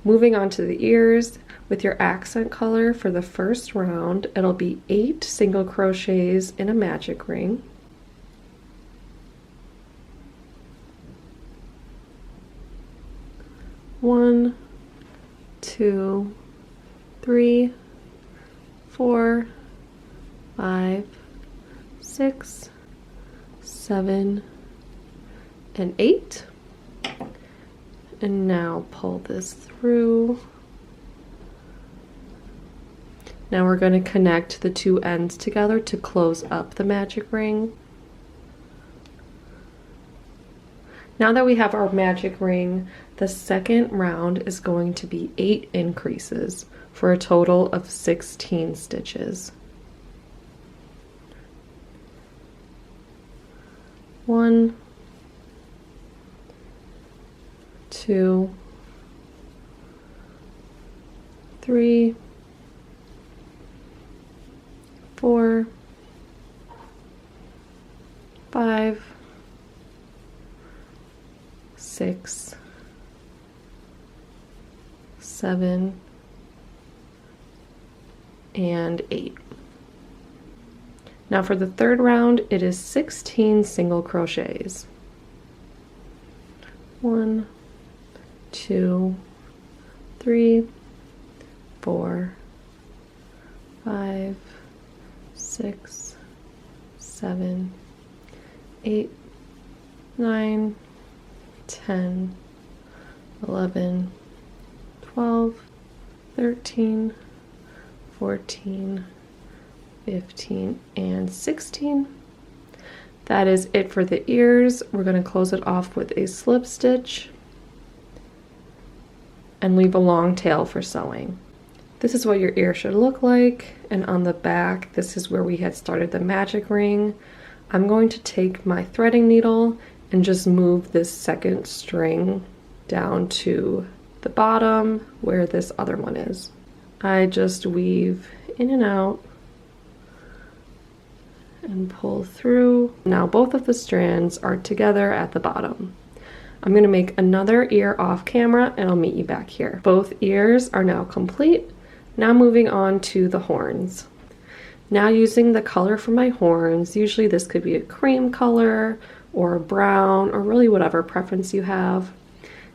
Moving on to the ears, with your accent color for the first round, it'll be 8 single crochets in a magic ring. One, 2, 3, 4, 5, 6, 7, and 8. And now pull this through. Now we're going to connect the two ends together to close up the magic ring. Now that we have our magic ring, the second round is going to be 8 increases for a total of 16 stitches. 1, 2, 3, 4, 5, 6, 7, and 8. Now for the third round, it is 16 single crochets. 1, 2, 3, 4, 5, 6, 7, 8, 9, 10, 11, 12, 13, 14, 15, and 16. That is it for the ears. We're going to close it off with a slip stitch and leave a long tail for sewing. This is what your ear should look like, and on the back, this is where we had started the magic ring. I'm going to take my threading needle and just move this second string down to the bottom where this other one is. I just weave in and out and pull through. Now both of the strands are together at the bottom. I'm going to make another ear off camera and I'll meet you back here. Both ears are now complete. Now moving on to the horns. Now using the color for my horns, usually this could be a cream color or a brown or really whatever preference you have.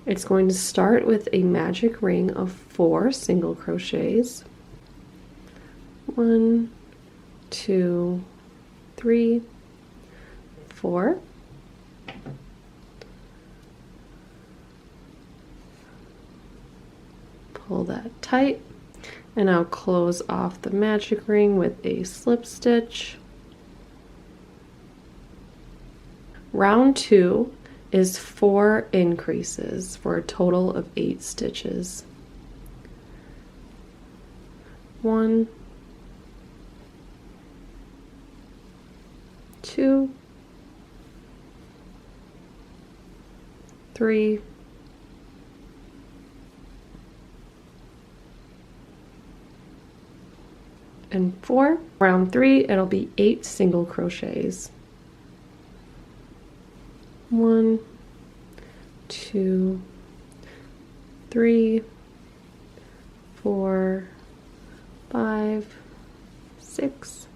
It's going to start with a magic ring of 4 single crochets. 1, 2, 3, 4. Pull that tight, and I'll close off the magic ring with a slip stitch. Round 2 is 4 increases for a total of 8 stitches. 1, 2, 3, 4. Round 3, it'll be 8 single crochets. 1, 2, 3, 4, 5, 6,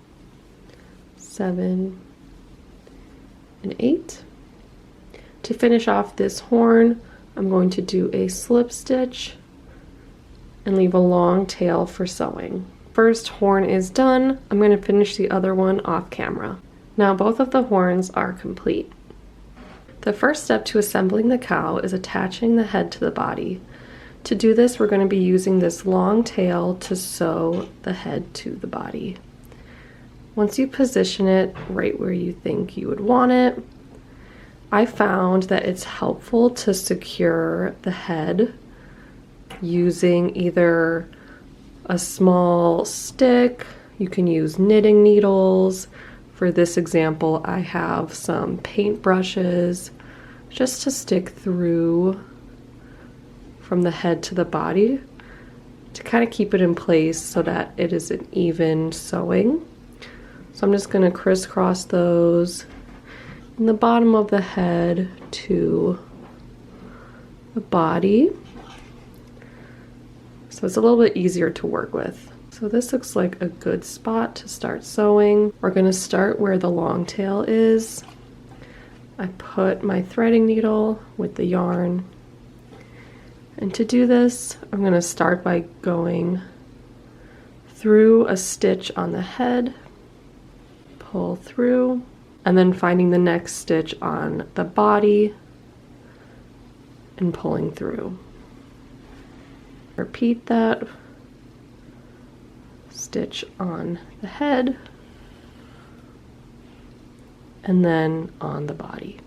7, and 8. To finish off this horn, I'm going to do a slip stitch and leave a long tail for sewing. First horn is done. I'm going to finish the other one off camera. Now both of the horns are complete. The first step to assembling the cow is attaching the head to the body. To do this, we're going to be using this long tail to sew the head to the body. Once you position it right where you think you would want it, I found that it's helpful to secure the head using either a small stick. You can use knitting needles. For this example, I have some paint brushes just to stick through from the head to the body to kind of keep it in place so that it is an even sewing. So I'm just going to crisscross those in the bottom of the head to the body. So it's a little bit easier to work with. So this looks like a good spot to start sewing. We're going to start where the long tail is. I put my threading needle with the yarn. And to do this, I'm going to start by going through a stitch on the head, pull through, and then finding the next stitch on the body and pulling through. Repeat that. Stitch on the head and then on the body.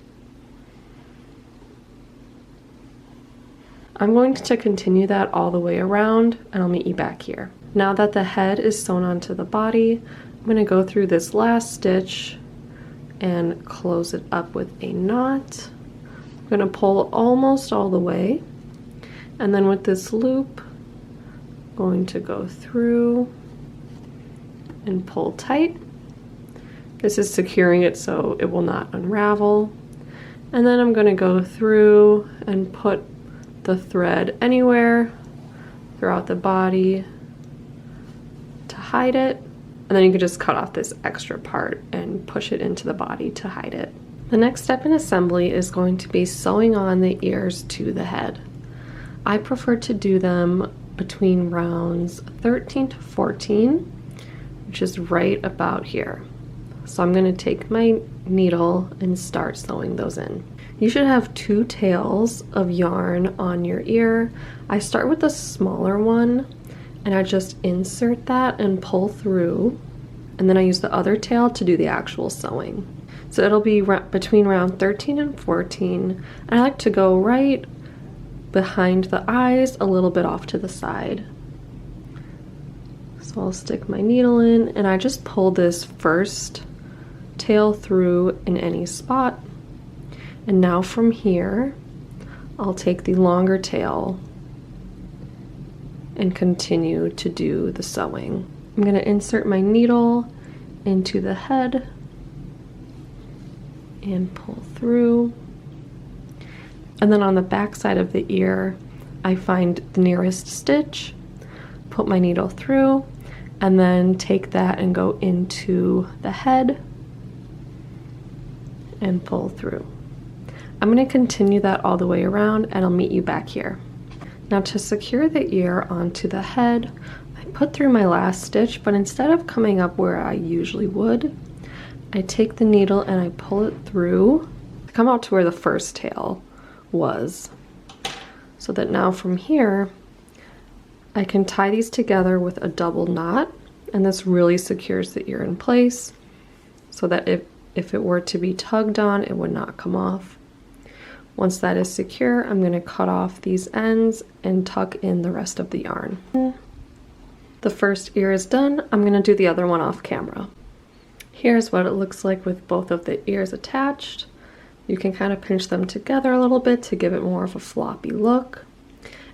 I'm going to continue that all the way around, and I'll meet you back here. Now that the head is sewn onto the body, I'm going to go through this last stitch and close it up with a knot. I'm going to pull almost all the way, and then with this loop, I'm going to go through and pull tight. This is securing it so it will not unravel. And then I'm going to go through and put the thread anywhere throughout the body to hide it. And then you can just cut off this extra part and push it into the body to hide it. The next step in assembly is going to be sewing on the ears to the head. I prefer to do them between rounds 13 to 14, which is right about here. So I'm going to take my needle and start sewing those in. You should have 2 tails of yarn on your ear. I start with the smaller one and I just insert that and pull through, and then I use the other tail to do the actual sewing. So it'll be between round 13 and 14, and I like to go right behind the eyes, a little bit off to the side. So I'll stick my needle in and I just pull this first tail through in any spot. And now from here, I'll take the longer tail and continue to do the sewing. I'm going to insert my needle into the head and pull through. And then on the back side of the ear, I find the nearest stitch, put my needle through, and then take that and go into the head and pull through. I'm going to continue that all the way around, and I'll meet you back here. Now to secure the ear onto the head, I put through my last stitch, but instead of coming up where I usually would, I take the needle and I pull it through to come out to where the first tail was. So that now from here, I can tie these together with a double knot, and this really secures the ear in place so that if it were to be tugged on, it would not come off. Once that is secure, I'm going to cut off these ends and tuck in the rest of the yarn. The first ear is done. I'm going to do the other one off camera. Here's what it looks like with both of the ears attached. You can kind of pinch them together a little bit to give it more of a floppy look.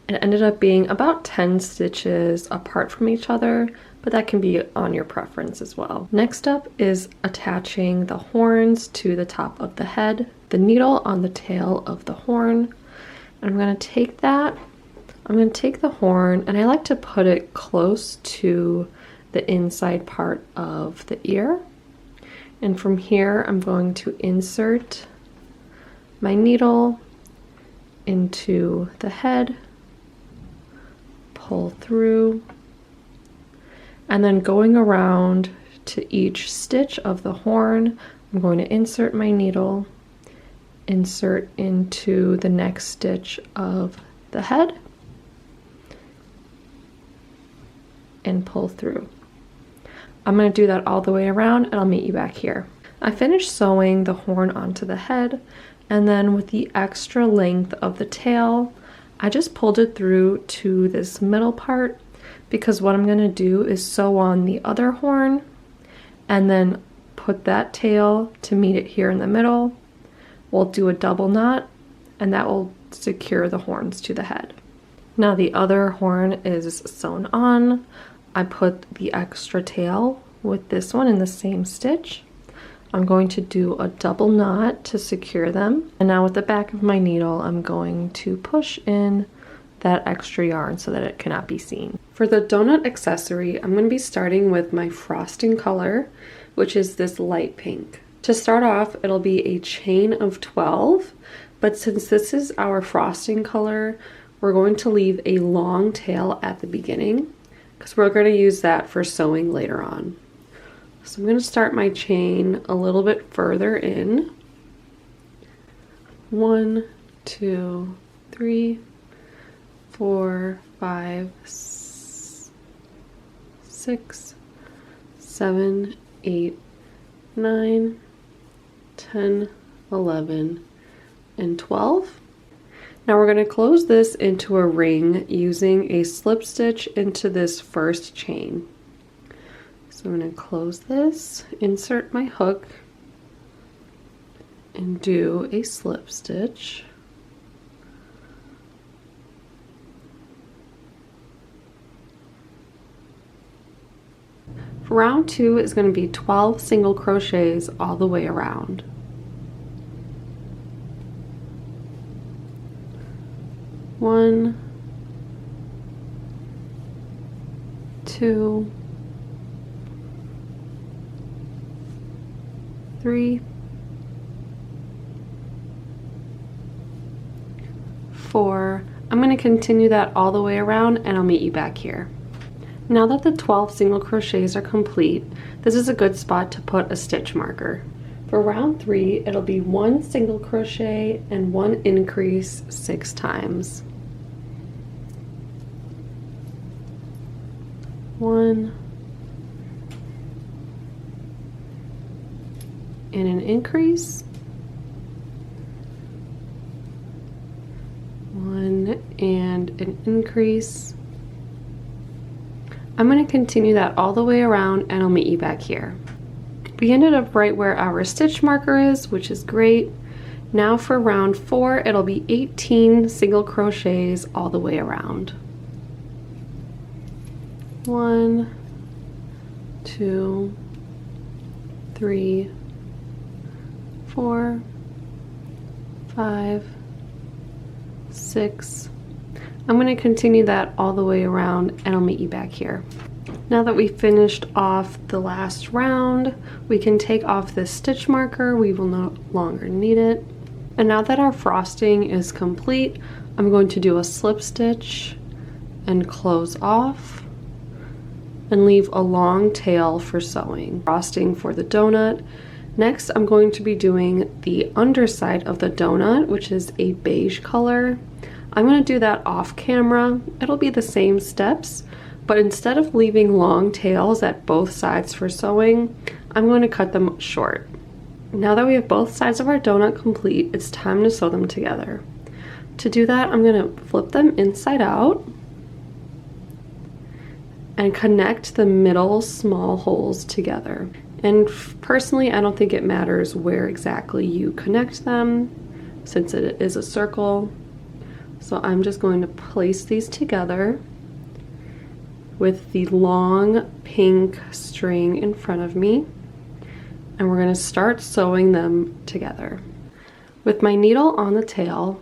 It ended up being about 10 stitches apart from each other, but that can be on your preference as well. Next up is attaching the horns to the top of the head, the needle on the tail of the horn. I'm going to take that, I'm going to take the horn, and I like to put it close to the inside part of the ear. And from here, I'm going to insert my needle into the head, pull through, and then going around to each stitch of the horn, I'm going to insert my needle, insert into the next stitch of the head, and pull through. I'm going to do that all the way around, and I'll meet you back here. I finished sewing the horn onto the head, and then with the extra length of the tail, I just pulled it through to this middle part, because what I'm going to do is sew on the other horn and then put that tail to meet it here in the middle. We'll do a double knot, and that will secure the horns to the head. Now the other horn is sewn on. I put the extra tail with this one in the same stitch. I'm going to do a double knot to secure them. And now with the back of my needle, I'm going to push in that extra yarn so that it cannot be seen. For the donut accessory, I'm going to be starting with my frosting color, which is this light pink. To start off, it'll be a chain of 12, but since this is our frosting color, we're going to leave a long tail at the beginning because we're going to use that for sewing later on. So I'm going to start my chain a little bit further in. 1, 2, 3, 4, 5, 6, 7, 8, 9, 10, 11, and 12. Now we're going to close this into a ring using a slip stitch into this first chain. So I'm going to close this, insert my hook, and do a slip stitch. For round 2 is going to be 12 single crochets all the way around. 1, 2, 3, 4. I'm going to continue that all the way around and I'll meet you back here. Now that the 12 single crochets are complete, this is a good spot to put a stitch marker. For round 3, it'll be 1 single crochet and 1 increase 6 times. 1 and an increase, 1 and an increase. I'm going to continue that all the way around and I'll meet you back here. We ended up right where our stitch marker is, which is great. Now for round 4, it'll be 18 single crochets all the way around. 1, 2, 3, 4, 5, 6. I'm going to continue that all the way around and I'll meet you back here. Now that we finished off the last round, we can take off this stitch marker. We will no longer need it. And now that our frosting is complete, I'm going to do a slip stitch and close off and leave a long tail for sewing. Frosting for the donut. Next, I'm going to be doing the underside of the donut, which is a beige color. I'm going to do that off camera. It'll be the same steps, but instead of leaving long tails at both sides for sewing, I'm going to cut them short. Now that we have both sides of our donut complete, it's time to sew them together. To do that, I'm going to flip them inside out and connect the middle small holes together. And personally, I don't think it matters where exactly you connect them since it is a circle. So I'm just going to place these together with the long pink string in front of me, and we're going to start sewing them together. With my needle on the tail,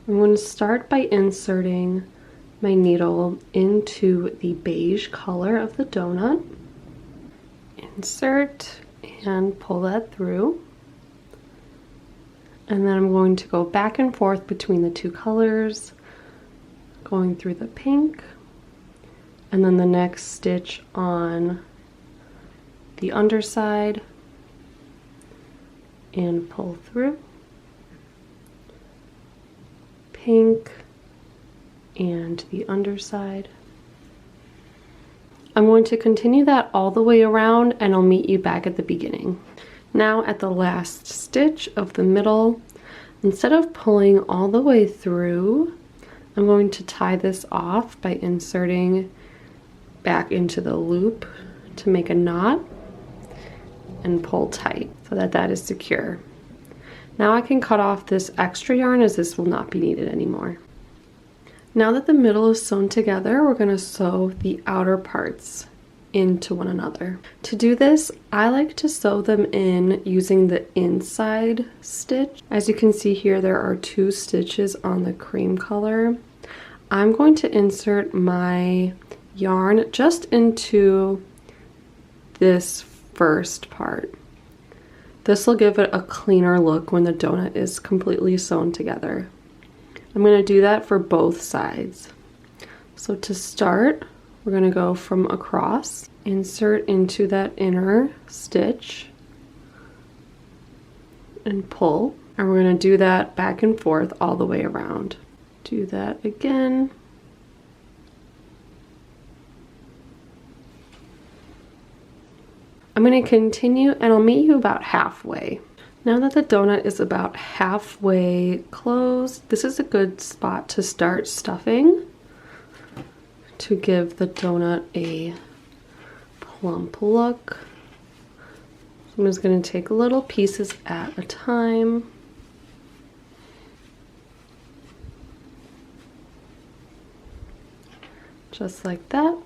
I'm going to start by inserting my needle into the beige color of the donut. Insert and pull that through. And then I'm going to go back and forth between the two colors, going through the pink, and then the next stitch on the underside, and pull through, pink, and the underside. I'm going to continue that all the way around and I'll meet you back at the beginning. Now at the last stitch of the middle, instead of pulling all the way through, I'm going to tie this off by inserting back into the loop to make a knot and pull tight so that that is secure. Now I can cut off this extra yarn as this will not be needed anymore. Now that the middle is sewn together, we're going to sew the outer parts into one another. To do this, I like to sew them in using the inside stitch. As you can see here, there are 2 stitches on the cream color. I'm going to insert my yarn just into this first part. This will give it a cleaner look when the donut is completely sewn together. I'm going to do that for both sides. So to start, we're going to go from across, insert into that inner stitch, and pull. And we're going to do that back and forth all the way around. Do that again. I'm going to continue and I'll meet you about halfway. Now that the donut is about halfway closed, this is a good spot to start stuffing to give the donut a plump look. So I'm just going to take little pieces at a time. Just like that.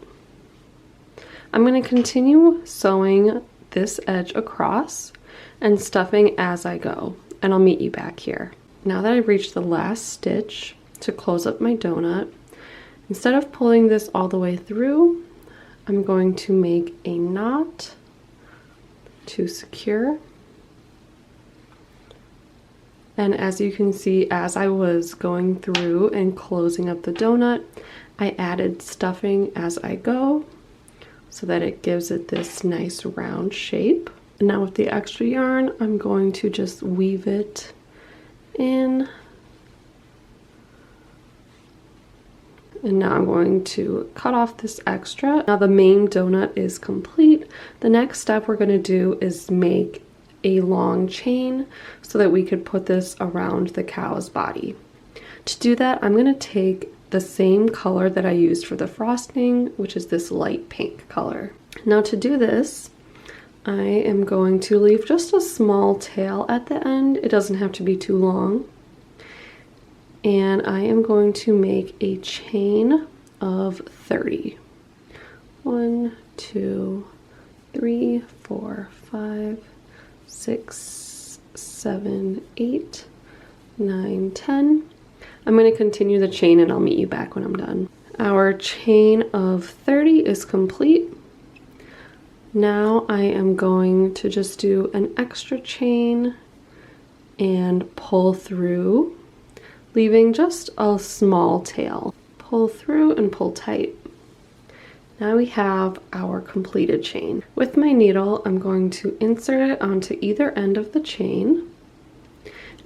I'm going to continue sewing this edge across and stuffing as I go, and I'll meet you back here. Now that I've reached the last stitch to close up my donut, instead of pulling this all the way through, I'm going to make a knot to secure. And as you can see, as I was going through and closing up the donut, I added stuffing as I go so that it gives it this nice round shape. And now with the extra yarn, I'm going to just weave it in. And now I'm going to cut off this extra. Now the main donut is complete. The next step we're going to do is make a long chain so that we could put this around the cow's body. To do that, I'm going to take the same color that I used for the frosting, which is this light pink color. Now to do this, I am going to leave just a small tail at the end. It doesn't have to be too long. And I am going to make a chain of 30. 1, 2, 3, 4, 5, 6, 7, 8, 9, 10. I'm going to continue the chain and I'll meet you back when I'm done. Our chain of 30 is complete. Now I am going to just do an extra chain and pull through, leaving just a small tail. Pull through and pull tight. Now we have our completed chain. With my needle, I'm going to insert it onto either end of the chain.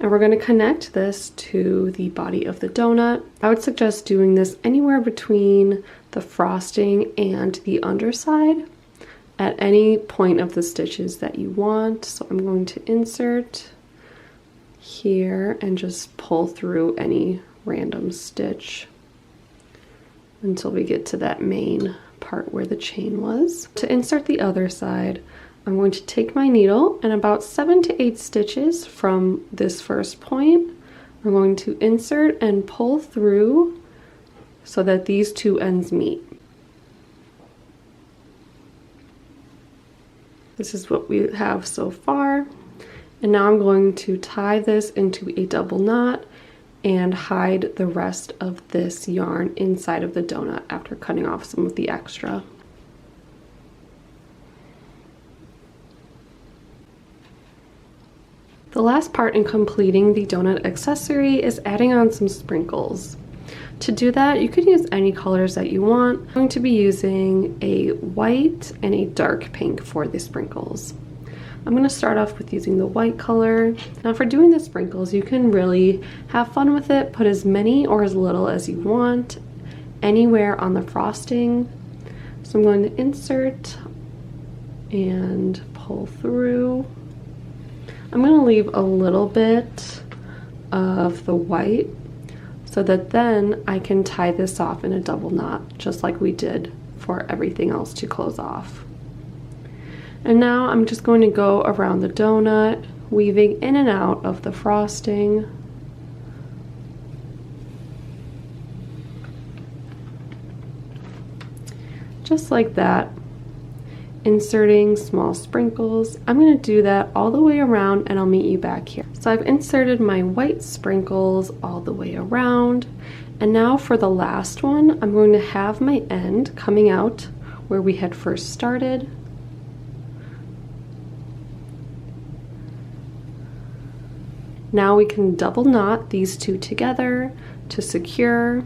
And we're going to connect this to the body of the donut. I would suggest doing this anywhere between the frosting and the underside at any point of the stitches that you want. So I'm going to insert here and just pull through any random stitch until we get to that main part where the chain was. To insert the other side, I'm going to take my needle and about 7 to 8 stitches from this first point, I'm going to insert and pull through so that these two ends meet. This is what we have so far. And now I'm going to tie this into a double knot and hide the rest of this yarn inside of the donut after cutting off some of the extra. The last part in completing the donut accessory is adding on some sprinkles. To do that, you could use any colors that you want. I'm going to be using a white and a dark pink for the sprinkles. I'm going to start off with using the white color. Now for doing the sprinkles, you can really have fun with it. Put as many or as little as you want anywhere on the frosting. So I'm going to insert and pull through. I'm going to leave a little bit of the white so that then I can tie this off in a double knot, just like we did for everything else to close off. And now I'm just going to go around the donut, weaving in and out of the frosting. Just like that. Inserting small sprinkles. I'm going to do that all the way around and I'll meet you back here. So I've inserted my white sprinkles all the way around And now for the last one, I'm going to have my end coming out where we had first started. Now we can double knot these two together to secure,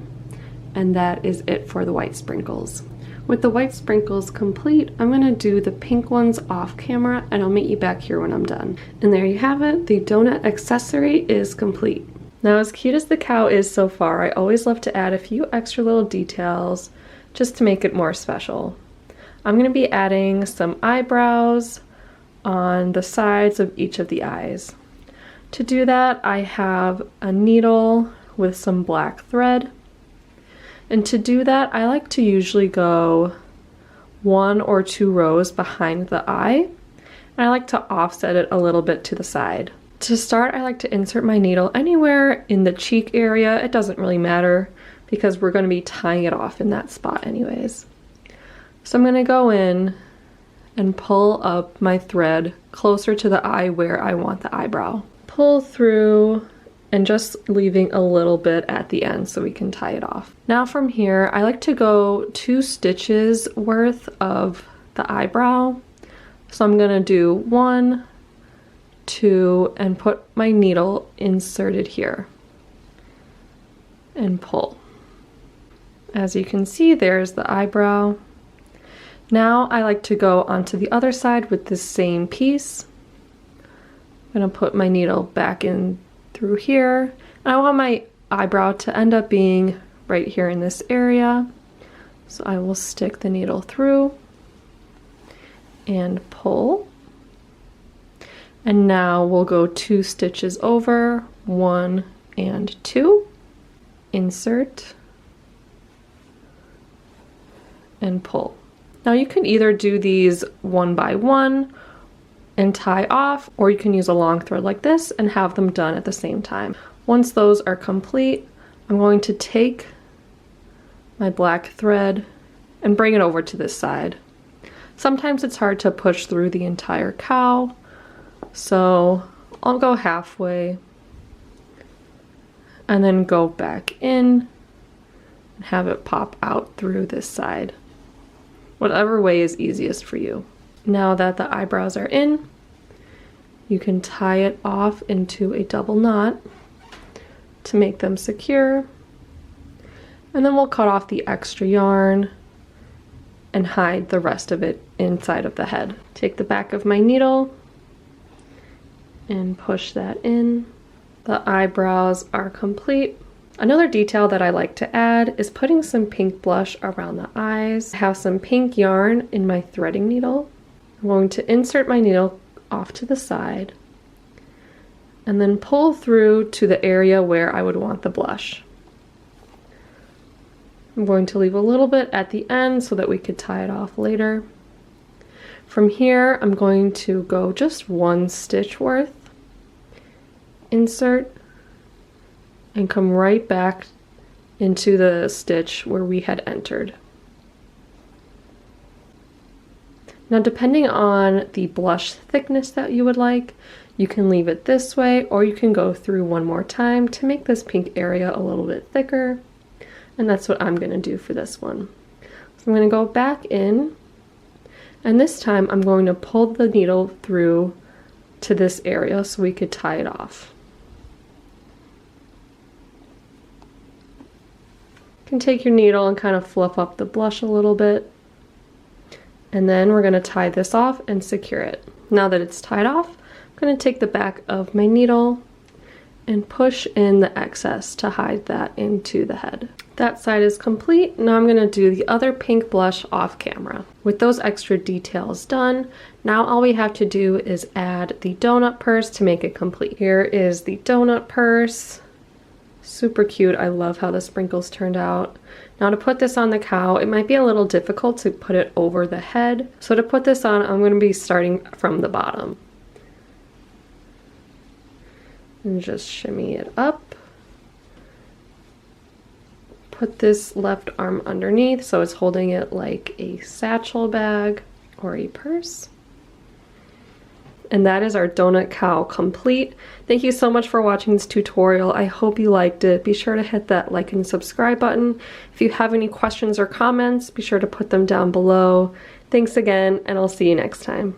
and that is it for the white sprinkles. With the white sprinkles complete, I'm going to do the pink ones off camera, and I'll meet you back here when I'm done. And there you have it, the donut accessory is complete. Now, as cute as the cow is so far, I always love to add a few extra little details just to make it more special. I'm going to be adding some eyebrows on the sides of each of the eyes. To do that, I have a needle with some black thread. And to do that, I like to usually go 1 or 2 rows behind the eye. And I like to offset it a little bit to the side. To start, I like to insert my needle anywhere in the cheek area. It doesn't really matter because we're going to be tying it off in that spot anyways. So I'm going to go in and pull up my thread closer to the eye where I want the eyebrow. Pull through and just leaving a little bit at the end so we can tie it off. Now from here, I like to go 2 stitches worth of the eyebrow. So I'm gonna do 1, 2, and put my needle inserted here and pull. As you can see, there's the eyebrow. Now I like to go onto the other side with this same piece. I'm gonna put my needle back in through here. And I want my eyebrow to end up being right here in this area. So I will stick the needle through and pull. And now we'll go 2 stitches over, 1 and 2. Insert and pull. Now you can either do these 1 by 1 and tie off, or you can use a long thread like this and have them done at the same time. Once those are complete, I'm going to take my black thread and bring it over to this side. Sometimes it's hard to push through the entire cow, so I'll go halfway and then go back in and have it pop out through this side. Whatever way is easiest for you. Now that the eyebrows are in, you can tie it off into a double knot to make them secure. And then we'll cut off the extra yarn and hide the rest of it inside of the head. Take the back of my needle and push that in. The eyebrows are complete. Another detail that I like to add is putting some pink blush around the eyes. I have some pink yarn in my threading needle. I'm going to insert my needle off to the side and then pull through to the area where I would want the blush. I'm going to leave a little bit at the end so that we could tie it off later. From here, I'm going to go just 1 stitch worth, insert, and come right back into the stitch where we had entered. Now, depending on the blush thickness that you would like, you can leave it this way, or you can go through 1 more time to make this pink area a little bit thicker. And that's what I'm gonna do for this one. So I'm gonna go back in, and this time I'm going to pull the needle through to this area so we could tie it off. You can take your needle and kind of fluff up the blush a little bit. And then we're going to tie this off and secure it. Now that it's tied off, I'm going to take the back of my needle and push in the excess to hide that into the head. That side is complete. Now I'm going to do the other pink blush off camera. With those extra details done, now all we have to do is add the donut purse to make it complete. Here is the donut purse. Super cute. I love how the sprinkles turned out. Now to put this on the cow, it might be a little difficult to put it over the head. So to put this on, I'm going to be starting from the bottom. And just shimmy it up. Put this left arm underneath so it's holding it like a satchel bag or a purse. And that is our donut cow complete. Thank you so much for watching this tutorial. I hope you liked it. Be sure to hit that like and subscribe button. If you have any questions or comments, be sure to put them down below. Thanks again, and I'll see you next time.